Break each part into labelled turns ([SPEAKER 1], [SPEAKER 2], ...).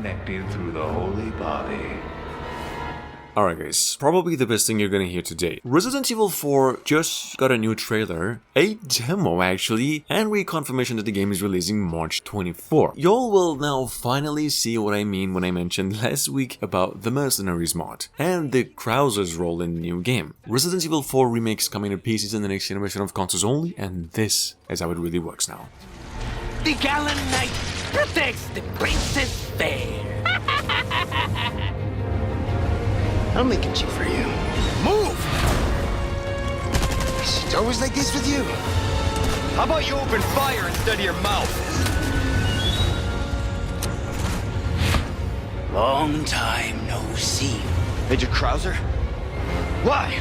[SPEAKER 1] connecting through the holy body.
[SPEAKER 2] Alright guys, probably the best thing you're gonna hear today. Resident Evil 4 just got a new trailer, a demo actually, and reconfirmation that the game is releasing March 24. Y'all will now finally see what I mean when I mentioned last week about the Mercenaries mod, and the Krauser's role in the new game. Resident Evil 4 remakes coming to PCs in the next generation of consoles only, and this is how it really works now.
[SPEAKER 3] The gallant knight protects the princess fair.
[SPEAKER 4] I'll make a G for you.
[SPEAKER 3] Move!
[SPEAKER 4] It's always like this with you.
[SPEAKER 3] How about you open fire instead of your mouth? Long time no see.
[SPEAKER 4] Major Krauser? Why?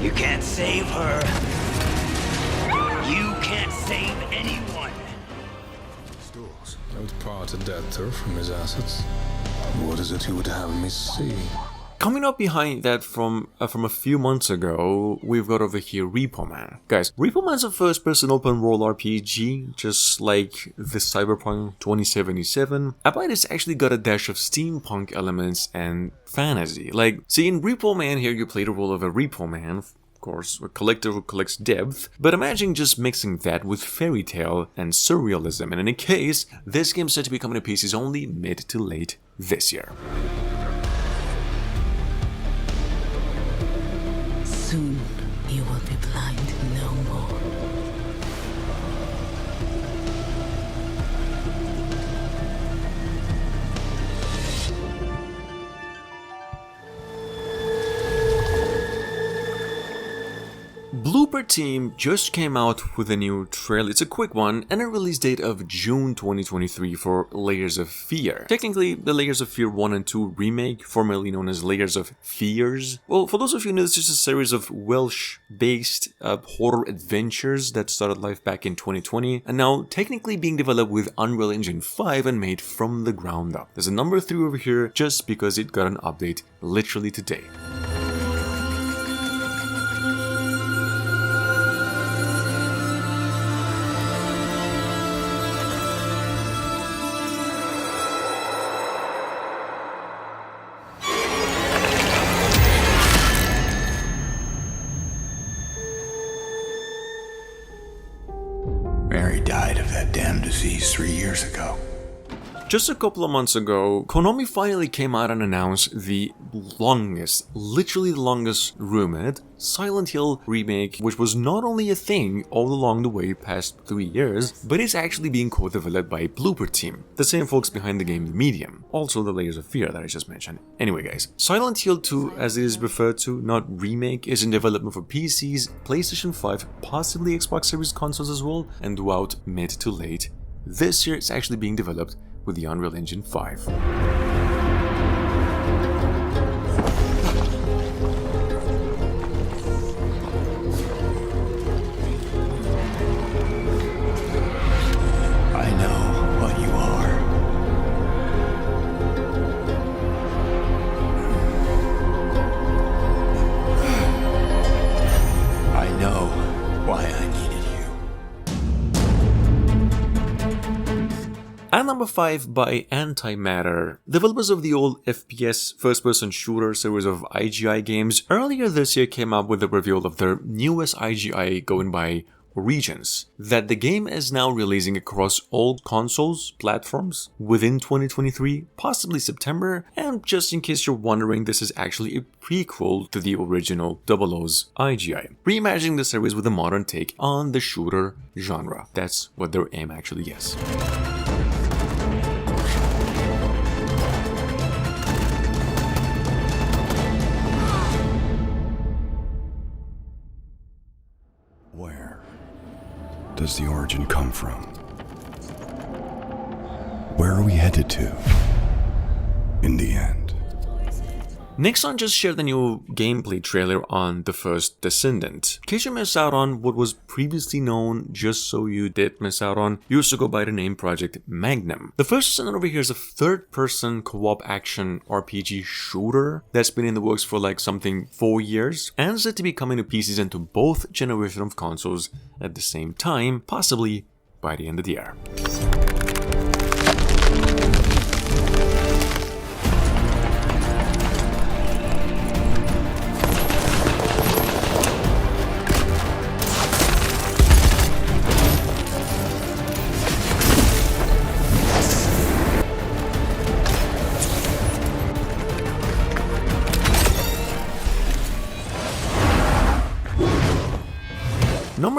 [SPEAKER 3] You can't save her. You can't save anyone.
[SPEAKER 5] Stools. I would part a debtor from his assets. What is it you would have me see?
[SPEAKER 2] Coming up behind that from a few months ago, we've got over here Repo Man. Guys, Repo Man's a first-person open-world RPG, just like the Cyberpunk 2077, but it's actually got a dash of steampunk elements and fantasy. Like, see, in Repo Man here, you play the role of a Repo Man, of course, a collector who collects depth, but imagine just mixing that with fairy tale and surrealism, and in any case, this game's set to be coming to PCs only mid to late this year.
[SPEAKER 6] Soon you will be blind no more.
[SPEAKER 2] Blooper Team just came out with a new trailer. It's a quick one and a release date of June 2023 for Layers of Fear. Technically, the Layers of Fear 1 and 2 remake, formerly known as Layers of Fears. Well, for those of you who know, this is a series of Welsh-based horror adventures that started life back in 2020 and now technically being developed with Unreal Engine 5 and made from the ground up. There's a number 3 over here just because it got an update literally today.
[SPEAKER 1] Mary died of that damn disease 3 years ago.
[SPEAKER 2] Just a couple of months ago, Konami finally came out and announced the longest, literally the longest rumored Silent Hill remake, which was not only a thing all along the way past 3 years, but is actually being co-developed by Blooper Team, the same folks behind the game The Medium, also the Layers of Fear that I just mentioned. Anyway guys, Silent Hill 2, as it is referred to, not remake, is in development for PCs, PlayStation 5, possibly Xbox Series consoles as well, and throughout mid to late this year it's actually being developed with the Unreal Engine 5.
[SPEAKER 1] I know what you are. I know why I needed you.
[SPEAKER 2] At number 5 by Antimatter, developers of the old FPS first-person shooter series of IGI games, earlier this year came up with the reveal of their newest IGI going by Origins, that the game is now releasing across all consoles, platforms, within 2023, possibly September, and just in case you're wondering, this is actually a prequel to the original 00's IGI, reimagining the series with a modern take on the shooter genre. That's what their aim actually is.
[SPEAKER 7] Where does the origin come from? Where are we headed to in the end?
[SPEAKER 2] Nixon just shared a new gameplay trailer on The First Descendant. In case you missed out on what was previously known, just so you did miss out on, used to go by the name Project Magnum. The First Descendant over here is a third-person co-op action RPG shooter that's been in the works for like something 4 years, and is set to be coming to PCs and to both generations of consoles at the same time, possibly by the end of the year.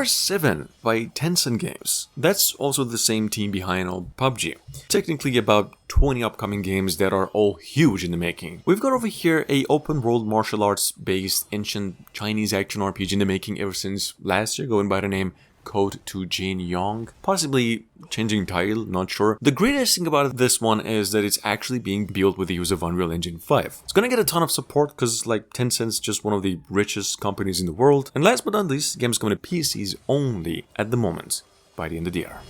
[SPEAKER 2] Number 7 by Tencent Games. That's also the same team behind old PUBG. Technically about 20 upcoming games that are all huge in the making. We've got over here a open world martial arts based ancient Chinese action RPG in the making ever since last year, going by the name Code to Jin Yong, possibly changing title, not sure. The greatest thing about this one is that it's actually being built with the use of Unreal Engine 5. It's gonna get a ton of support because like Tencent's just one of the richest companies in the world. And last but not least, the game's coming to PCs only at the moment by the end of the year.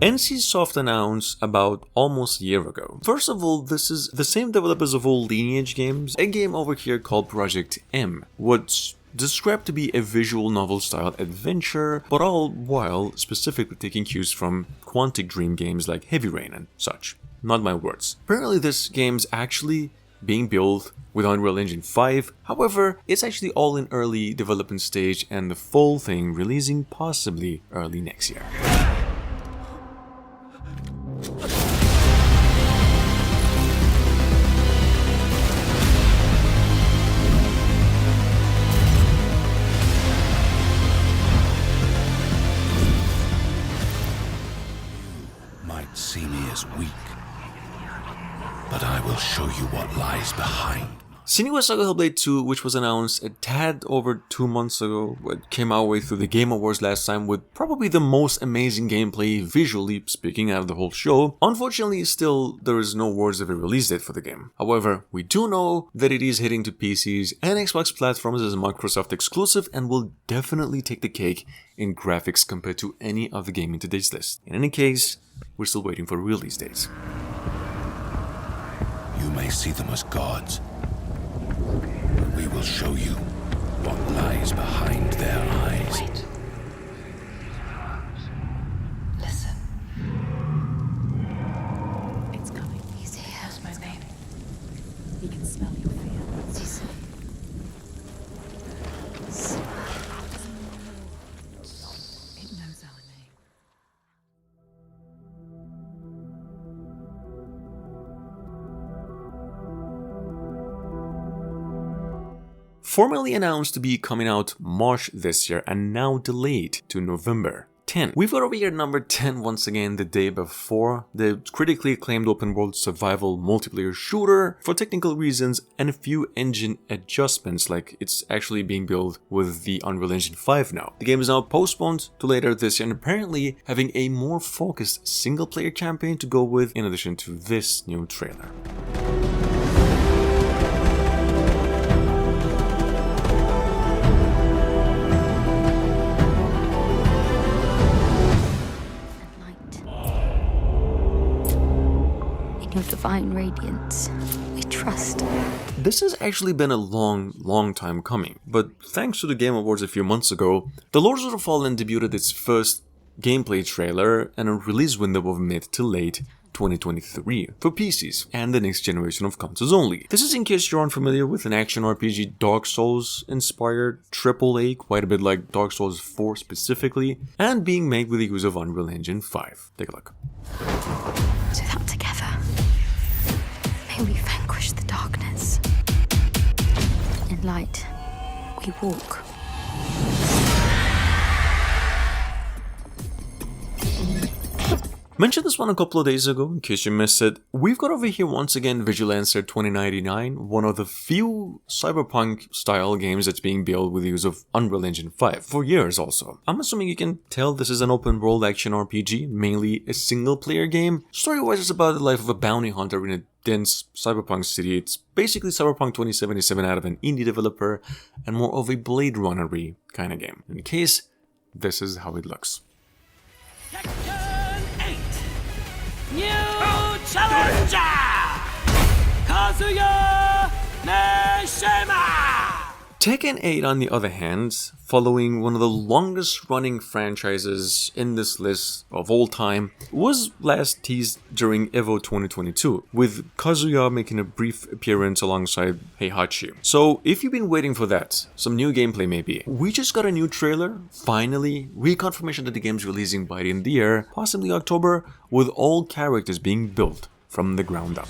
[SPEAKER 2] NCSoft announced about almost a year ago. First of all, this is the same developers of all Lineage games, a game over here called Project M, what's described to be a visual novel style adventure, but all while specifically taking cues from Quantic Dream games like Heavy Rain and such. Not my words. Apparently this game's actually being built with Unreal Engine 5, however, it's actually all in early development stage and the full thing releasing possibly early next year.
[SPEAKER 1] See me as weak, but I will show you what lies behind.
[SPEAKER 2] Senua's Saga Hellblade 2, which was announced a tad over 2 months ago, but came our way through the Game Awards last time with probably the most amazing gameplay, visually speaking, out of the whole show. Unfortunately, still, there is no words of a release date for the game. However, we do know that it is hitting to PCs and Xbox platforms as a Microsoft exclusive and will definitely take the cake in graphics compared to any other game in today's list. In any case, we're still waiting for release dates.
[SPEAKER 1] You may see them as gods, but we will show you what lies behind their eyes.
[SPEAKER 6] Wait. Listen. It's coming. He's here. That's my name. He can smell your fear. Cecil. It knows our name.
[SPEAKER 2] Formally announced to be coming out March this year and now delayed to November 10. We've got over here number 10 once again the day before, the critically acclaimed open world survival multiplayer shooter for technical reasons and a few engine adjustments, like it's actually being built with the Unreal Engine 5 now. The game is now postponed to later this year and apparently having a more focused single player campaign to go with in addition to this new trailer.
[SPEAKER 8] Your divine radiance, we trust.
[SPEAKER 2] This has actually been a long time coming, but thanks to the Game Awards a few months ago, The Lords of the Fallen debuted its first gameplay trailer and a release window of mid to late 2023 for PCs and the next generation of consoles only. This is in case you're unfamiliar with an action RPG Dark Souls inspired AAA, quite a bit like Dark Souls 4 specifically, and being made with the use of Unreal Engine 5. Take a look.
[SPEAKER 8] So that together, may we vanquish the darkness. In light, we walk.
[SPEAKER 2] Mentioned this one a couple of days ago, in case you missed it. We've got over here once again Vigilancer 2099, one of the few cyberpunk style games that's being built with the use of Unreal Engine 5 for years also. I'm assuming you can tell this is an open world action RPG, mainly a single player game. Story-wise, it's about the life of a bounty hunter in a dense cyberpunk city. It's basically Cyberpunk 2077 out of an indie developer and more of a Blade Runner-y kind of game. In case, this is how it looks.
[SPEAKER 3] New challenger! 和也 Neshima! ！
[SPEAKER 2] Tekken 8, on the other hand, following one of the longest running franchises in this list of all time, was last teased during EVO 2022, with Kazuya making a brief appearance alongside Heihachi. So if you've been waiting for that, some new gameplay maybe, we just got a new trailer, finally, reconfirmation that the game's releasing by the end of the year, possibly October, with all characters being built from the ground up.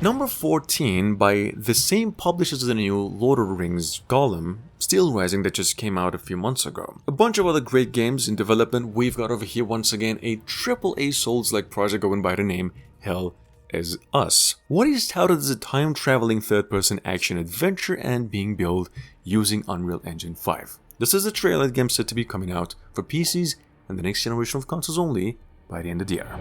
[SPEAKER 2] Number 14, by the same publishers as the new Lord of the Rings Gollum, Steel Rising, that just came out a few months ago. A bunch of other great games in development. We've got over here once again a AAA Souls-like project going by the name Hell Is Us. What is touted as a time-traveling third-person action-adventure and being built using Unreal Engine 5. This is a trailer. The game set to be coming out for PCs and the next generation of consoles only by the end of the year.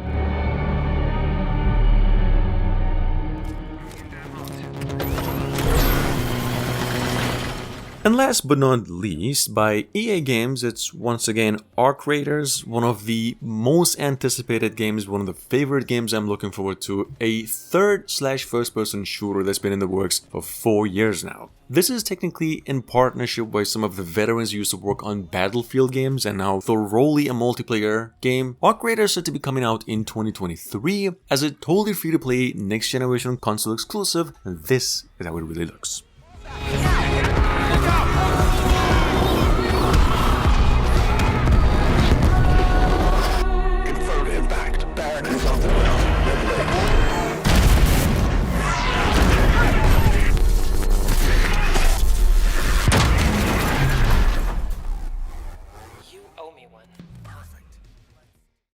[SPEAKER 2] And last but not least, by EA Games, it's once again Arc Raiders, one of the most anticipated games, one of the favorite games I'm looking forward to, a third/first-person shooter that's been in the works for 4 years now. This is technically in partnership with some of the veterans who used to work on Battlefield games and now thoroughly a multiplayer game. Arc Raiders is set to be coming out in 2023 as a totally free-to-play next-generation console exclusive, and this is how it really looks.